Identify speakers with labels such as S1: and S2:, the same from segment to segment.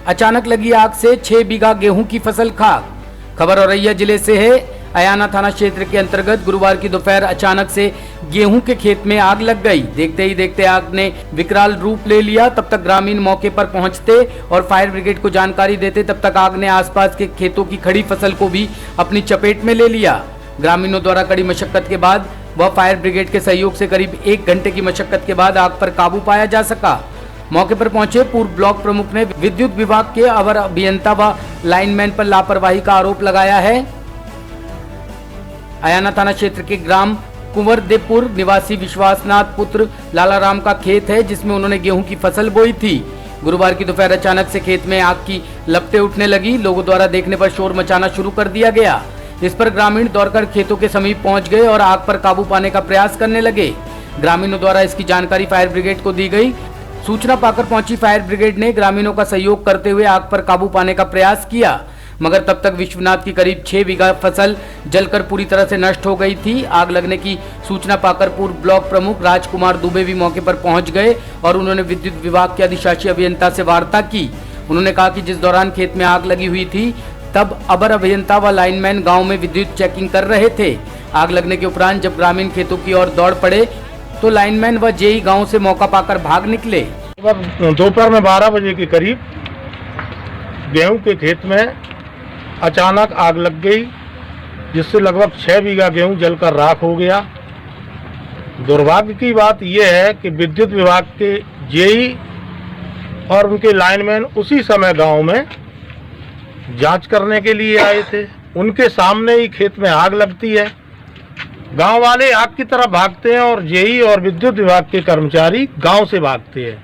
S1: अचानक लगी आग से 6 बीघा गेहूं की फसल खाक। खबर औरैया जिले से है। अयाना थाना क्षेत्र के अंतर्गत गुरुवार की दोपहर अचानक से गेहूं के खेत में आग लग गई। देखते ही देखते आग ने विकराल रूप ले लिया। तब तक ग्रामीण मौके पर पहुंचते और फायर ब्रिगेड को जानकारी देते, तब तक आग ने आसपास के खेतों की खड़ी फसल को भी अपनी चपेट में ले लिया। ग्रामीणों द्वारा कड़ी मशक्कत के बाद व फायर ब्रिगेड के सहयोग से करीब 1 घंटे की मशक्कत के बाद आग पर काबू पाया जा सका। मौके पर पहुंचे पूर्व ब्लॉक प्रमुख ने विद्युत विभाग के अवर अभियंता व लाइनमैन पर लापरवाही का आरोप लगाया है। अयाना थाना क्षेत्र के ग्राम कुंवरदेपुर निवासी विश्वासनाथ पुत्र लालाराम का खेत है, जिसमें उन्होंने गेहूं की फसल बोई थी। गुरुवार की दोपहर अचानक से खेत में आग की लपटें उठने लगी। लोगों द्वारा देखने पर शोर मचाना शुरू कर दिया गया। इस पर ग्रामीण दौड़कर खेतों के समीप पहुंच गए और आग पर काबू पाने का प्रयास करने लगे। ग्रामीणों द्वारा इसकी जानकारी फायर ब्रिगेड को दी गई। सूचना पाकर पहुंची फायर ब्रिगेड ने ग्रामीणों का सहयोग करते हुए आग पर काबू पाने का प्रयास किया, मगर तब तक विश्वनाथ की करीब 6 बीघा फसल जलकर पूरी तरह से नष्ट हो गई थी। आग लगने की सूचना पाकर पूर्व ब्लॉक प्रमुख राजकुमार दुबे भी मौके पर पहुंच गए और उन्होंने विद्युत विभाग के अधिशासी अभियंता से वार्ता की। उन्होंने कहा कि जिस दौरान खेत में आग लगी हुई थी, तब अवर अभियंता व लाइनमैन गाँव में विद्युत चेकिंग कर रहे थे। आग लगने के उपरांत जब ग्रामीण खेतों की ओर दौड़ पड़े तो लाइनमैन व जेई गांव से मौका पाकर भाग निकले।
S2: दोपहर में 12 बजे के करीब गेहूं के खेत में अचानक आग लग गई, जिससे लगभग 6 बीघा गेहूं जलकर राख हो गया। दुर्भाग्य की बात यह है कि विद्युत विभाग के जेई और उनके लाइनमैन उसी समय गांव में जांच करने के लिए आए थे। उनके सामने ही खेत में आग लगती है। गांव वाले आग की तरफ भागते हैं और जेई और विद्युत विभाग के कर्मचारी गांव से भागते हैं।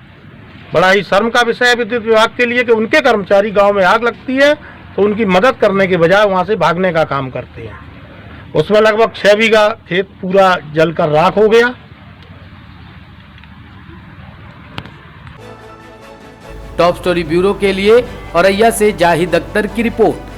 S2: बड़ा ही शर्म का विषय है विद्युत विभाग के लिए कि उनके कर्मचारी गांव में आग लगती है तो उनकी मदद करने के बजाय वहां से भागने का काम करते हैं। उसमें लगभग 6 बीघा खेत पूरा जलकर राख हो गया।
S1: टॉप स्टोरी ब्यूरो के लिए औरैया से जाहिद अख्तर की रिपोर्ट।